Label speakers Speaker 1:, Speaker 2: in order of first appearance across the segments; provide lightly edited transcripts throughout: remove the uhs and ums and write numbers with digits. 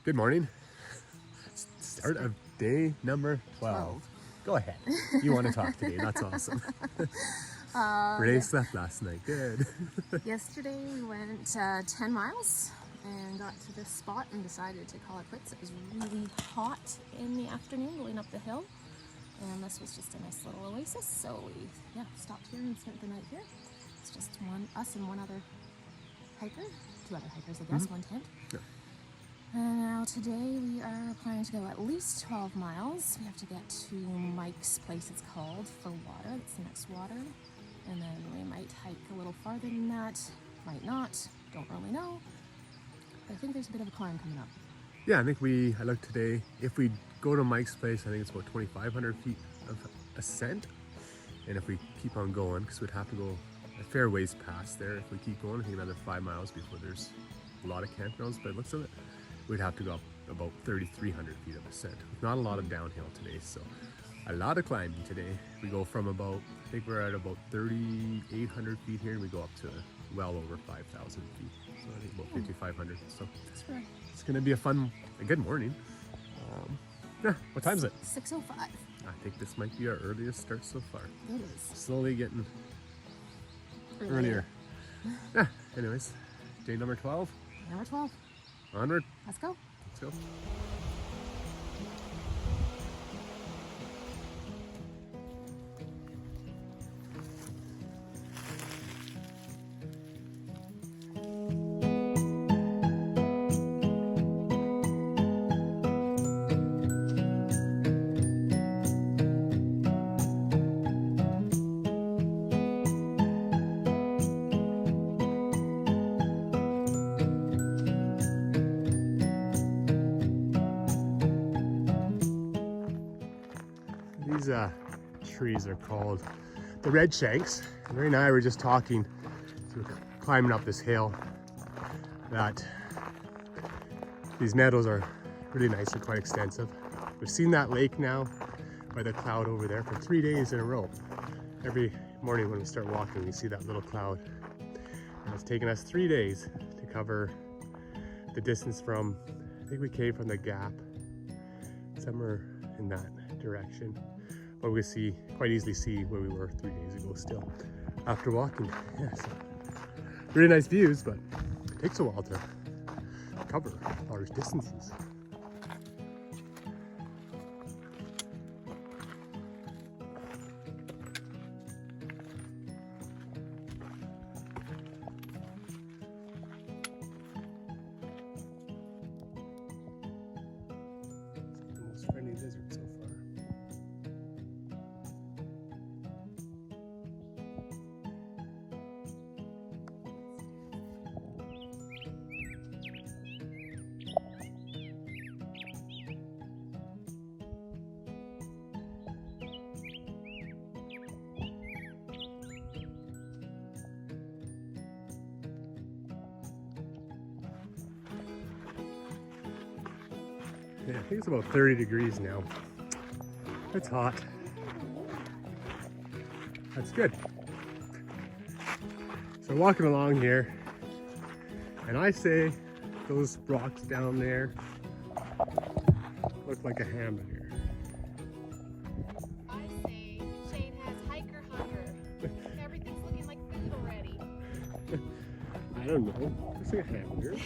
Speaker 1: Good morning. Start of day number 12. Go ahead. You want to talk today. That's awesome. Renee slept last night. Good.
Speaker 2: Yesterday we went 10 miles and got to this spot and decided to call it quits. It was really hot in the afternoon going up the hill, and this was just a nice little oasis. So we stopped here and spent the night here. It's just us and one other hiker, two other hikers, I guess, one tent.
Speaker 1: Yeah.
Speaker 2: And now today we are planning to go at least 12 miles. We have to get to Mike's place, it's called, for water. That's the next water. And then we might hike a little farther than that, might not, don't really know. But I think there's a bit of a climb coming up.
Speaker 1: Yeah, I looked today. If we go to Mike's place, I think it's about 2,500 feet of ascent. And if we keep on going, because we'd have to go a fair ways past there. If we keep going, I think another 5 miles before there's a lot of campgrounds, but it looks like we'd have to go up about 3,300 feet of ascent. Not a lot of downhill today, so a lot of climbing today. We go from about, I think we're at about 3,800 feet here, and we go up to well over 5,000 feet. So I think about 5,500. So it's gonna be a good morning. Yeah, what time is it?
Speaker 2: 6:05.
Speaker 1: I think this might be our earliest start so far.
Speaker 2: It is.
Speaker 1: Slowly getting earlier. Yeah, anyways, day number 12.
Speaker 2: Number 12.
Speaker 1: Onward.
Speaker 2: Let's go.
Speaker 1: Let's go. These trees are called the red shanks. And Ray and I were just talking, so we're climbing up this hill, that these meadows are really nice and quite extensive. We've seen that lake now by the cloud over there for 3 days in a row. Every morning when we start walking, we see that little cloud. And it's taken us 3 days to cover the distance from, I think we came from the gap, somewhere in that direction. But we quite easily see where we were 3 days ago still after walking. Yeah, so really nice views, but it takes a while to cover large distances. It's the most friendly lizard so far. Yeah, I think it's about 30 degrees now. It's hot. That's good. So walking along here, and I say those rocks down there look like a hamburger.
Speaker 2: I say Shane has hiker hunger. Everything's looking like food already.
Speaker 1: I don't know. Looks like a hamburger.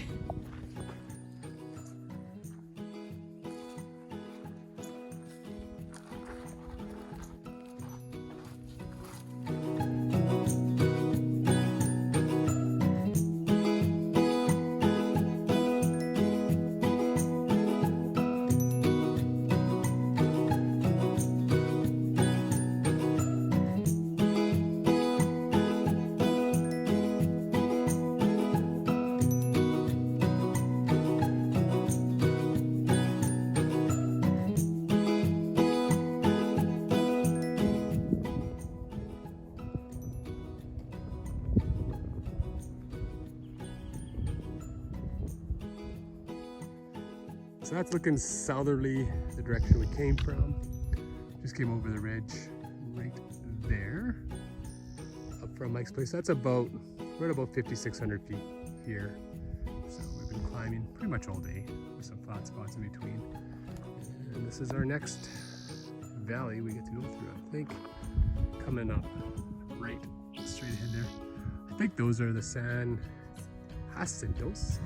Speaker 1: So that's looking southerly, the direction we came from. Just came over the ridge right there, up from Mike's place. That's about, we're at about 5,600 feet here. So we've been climbing climbing pretty much all day with some flat spots in between. And this is our next valley we get to go through, I think. Coming up right straight ahead there. I think those are the San Jacintos.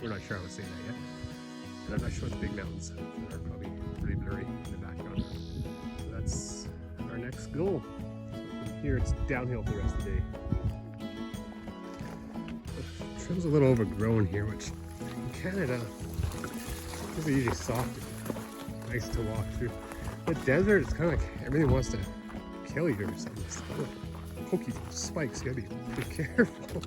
Speaker 1: We're not sure how to say that yet. And I'm not sure what the big mountains are, probably pretty blurry in the background. So that's our next goal. So from here it's downhill for the rest of the day. The trail's a little overgrown here, which in Canada is usually soft and nice to walk through. The desert, it's kind of like everything wants to kill you or something. It's kind of like pokey spikes, you gotta be pretty careful.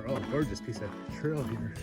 Speaker 1: Oh, gorgeous piece of trail here.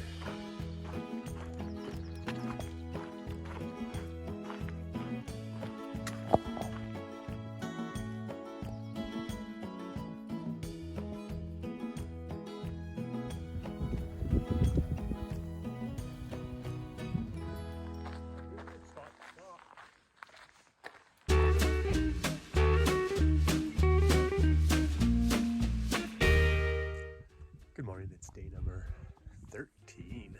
Speaker 1: Good morning, it's day number 13.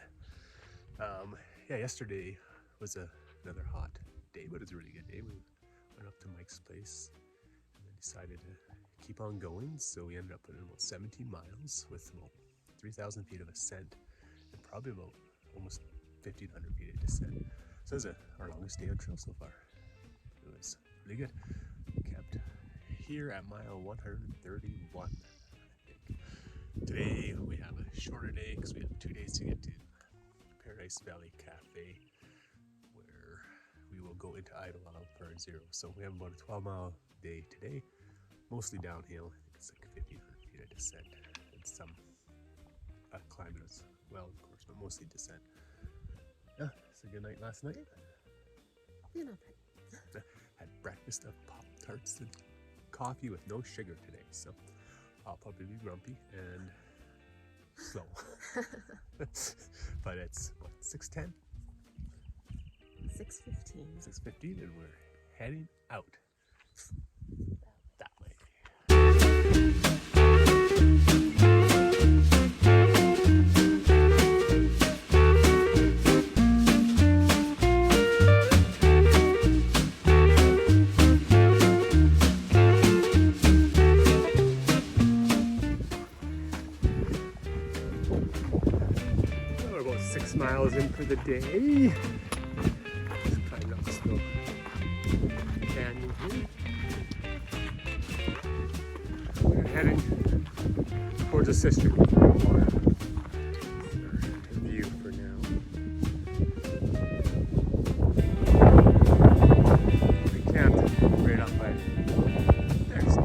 Speaker 1: Yeah, yesterday was another hot day, but it was a really good day. We went up to Mike's place and then decided to keep on going. So we ended up putting about 17 miles with about 3,000 feet of ascent and probably about almost 1,500 feet of descent. So it was our longest day on trail so far. It was really good. Kept here at mile 131. Today we have a shorter day because we have 2 days to get to Paradise Valley Cafe, where we will go into Idyllwild for our zero. So we have about a 12-mile day today, mostly downhill. I think it's like 1,500 feet of descent and some climbing as well, of course, but mostly descent. Yeah, it's a good night last night.
Speaker 2: Yeah, not bad.
Speaker 1: Had breakfast of Pop-Tarts and coffee with no sugar today, so I'll probably be grumpy and slow. But it's what, 6:10?
Speaker 2: 6:15.
Speaker 1: 6:15 and we're heading out that way. We're about 6 miles in for the day. Just climbing up this little canyon here. We're heading towards a sister water. Our view for now. We camped right up by there's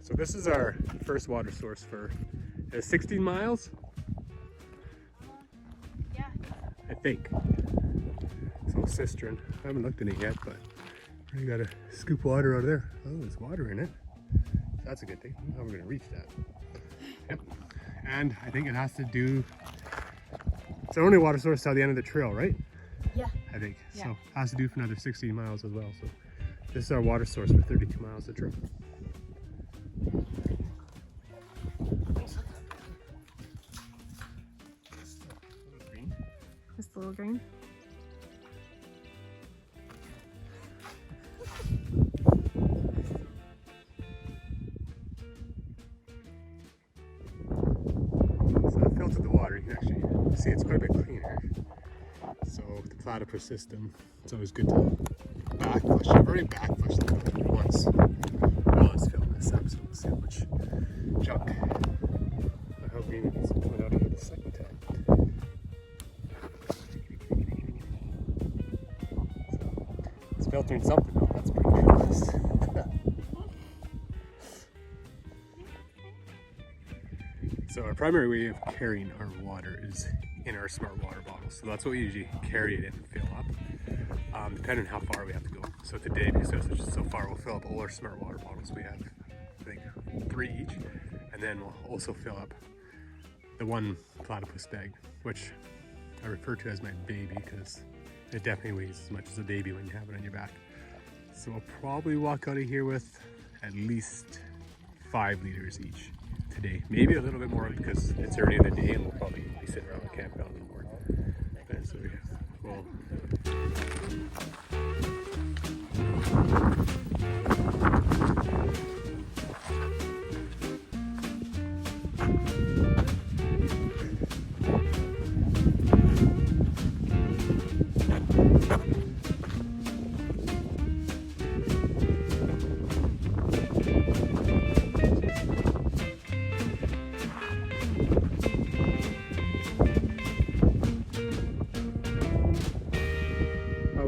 Speaker 1: So this is our first water source for 16 miles?
Speaker 2: Yeah.
Speaker 1: I think. It's all cistern. I haven't looked at it yet, but we gotta scoop water out of there. Oh, there's water in it. That's a good thing. I don't know how we're gonna reach that. Yep. And I think it has to do, it's our only water source till the end of the trail, right?
Speaker 2: Yeah.
Speaker 1: I think.
Speaker 2: Yeah.
Speaker 1: So it has to do for another 16 miles as well. So this is our water source for 32 miles of trail.
Speaker 2: Just a little green.
Speaker 1: So I filtered the water. You can actually see it's quite a bit cleaner. So with the platypus system, it's always good to backflush. I've already backflushed the filter once. Now let's fill this up so we'll see how much junk. How green it is coming out of here the second time. So it's filtering something out. That's pretty honest. So our primary way of carrying our water is in our smart water bottles. So that's what we usually carry it in and fill up, depending on how far we have to go. So today, because it's so far, we'll fill up all our smart water bottles. We have, I think, 3 each, and then we'll also fill up the one platypus bag, which I refer to as my baby because it definitely weighs as much as a baby when you have it on your back. So we'll probably walk out of here with at least 5 liters each today. Maybe a little bit more because it's early in the day and we'll probably be sitting around the campground a little more. But so we'll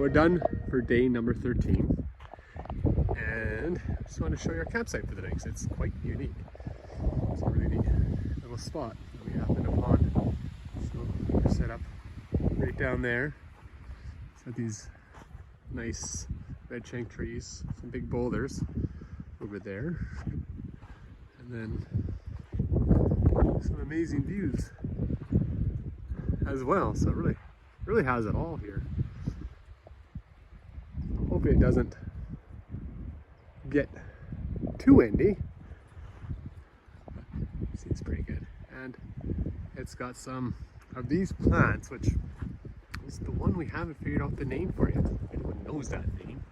Speaker 1: we're done for day number 13, and just want to show you our campsite for the day because it's quite unique. It's a really neat little spot that we happened upon. So we're set up right down there. So these nice red shank trees, some big boulders over there, and then some amazing views as well. So it really has it all here. Hopefully it doesn't get too windy. Seems pretty good. And it's got some of these plants, which is the one we haven't figured out the name for yet. If anyone knows that name,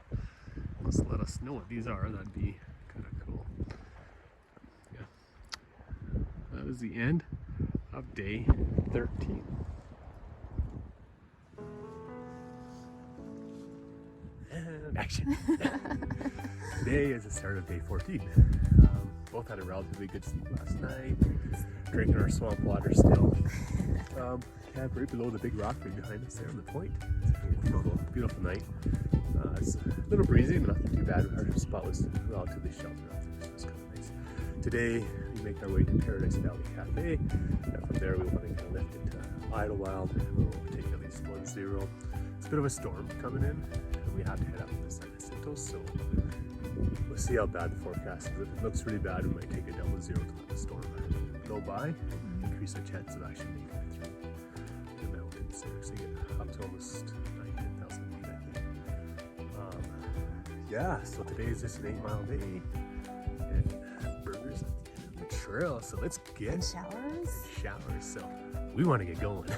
Speaker 1: must let us know what these are. That'd be kind of cool. Yeah. That was the end of day 13. Action. Today is the start of day 14. Both had a relatively good sleep last night. Drinking our swamp water still. Camp right below the big rock right behind us there on the point. It's beautiful, beautiful night. It's a little breezy, but nothing too bad. Our spot was relatively sheltered out there, so it's kind of nice. Today we make our way to Paradise Valley Cafe, and from there we want to kind of lift into Idyllwild, and we'll take at least 1-0. It's a bit of a storm coming in. We have to head up to the San Jacinto, so we'll see how bad the forecast is. If it looks really bad, we might take a 0-0 to let the storm go by and increase our chance of actually making it through the mountains. So we get up to almost 9,000 feet, I think. Yeah, so today is just an 8-mile day and burgers at the end of the trail. So let's get showers. So we want to get going.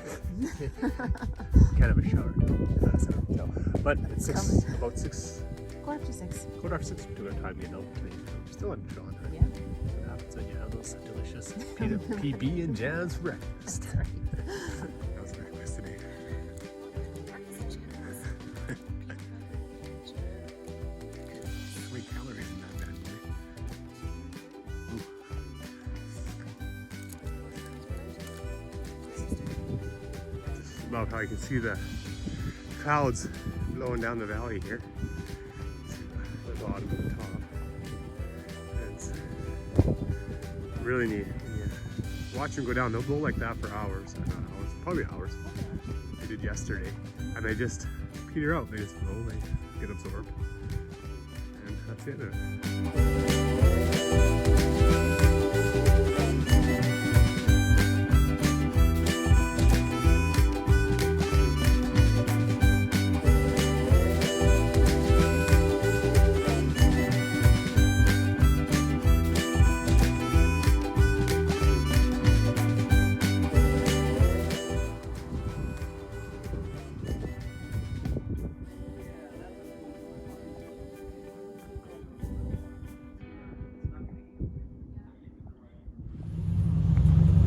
Speaker 1: Kind of a shower too. But it's about 6.
Speaker 2: Quarter after 6.
Speaker 1: Quarter after 6 to our time, you know. We're still on John.
Speaker 2: Yeah.
Speaker 1: What happens when you have those delicious PB and jams for breakfast?
Speaker 2: That's right.
Speaker 1: That was breakfast today. How many calories in that bad boy? Just about how you can see the clouds blowing down the valley here. See the bottom and the top. It's really neat. Yeah. Watch them go down. They'll blow like that for hours. Probably hours. They did yesterday. And they just peter out. They just blow, they get absorbed. And that's it.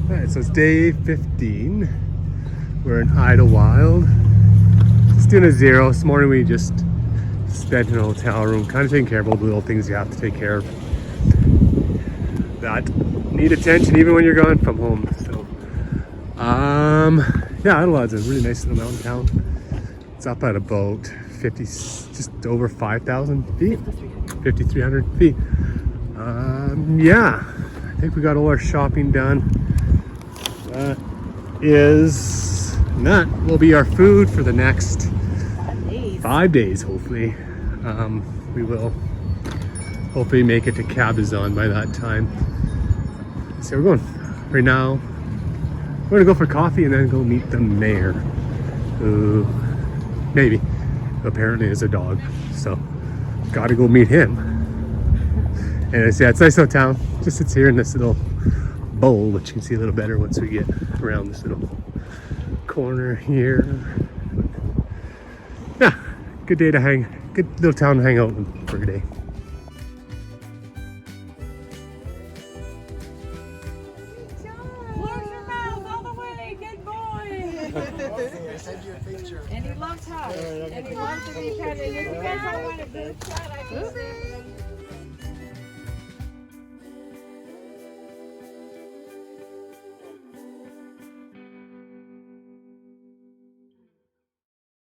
Speaker 1: Alright, so it's day 15. We're in Idyllwild. Just doing a 0. This morning we just spent in a hotel room, kind of taking care of all the little things you have to take care of that need attention even when you're gone from home. So, yeah, Idyllwild's a really nice little mountain town. It's up at about 50, just over 5,000 feet, 5,300 feet. Yeah, I think we got all our shopping done. That is And that will be our food for the next
Speaker 3: 5 days.
Speaker 1: 5 days, hopefully. We will hopefully make it to Cabazon by that time. So we're going. Right now, we're gonna go for coffee and then go meet the mayor, who maybe apparently is a dog. So gotta go meet him. And it's nice little town. Just sits here in this little bowl, which you can see a little better once we get around this little corner here. Yeah, good day to good little town to hang out in for a day.
Speaker 3: Close your mouth all the way, good boy.
Speaker 4: Send you a picture.
Speaker 3: And he loves hugs. And he loves to be petted. If you guys all want a group shot, I can send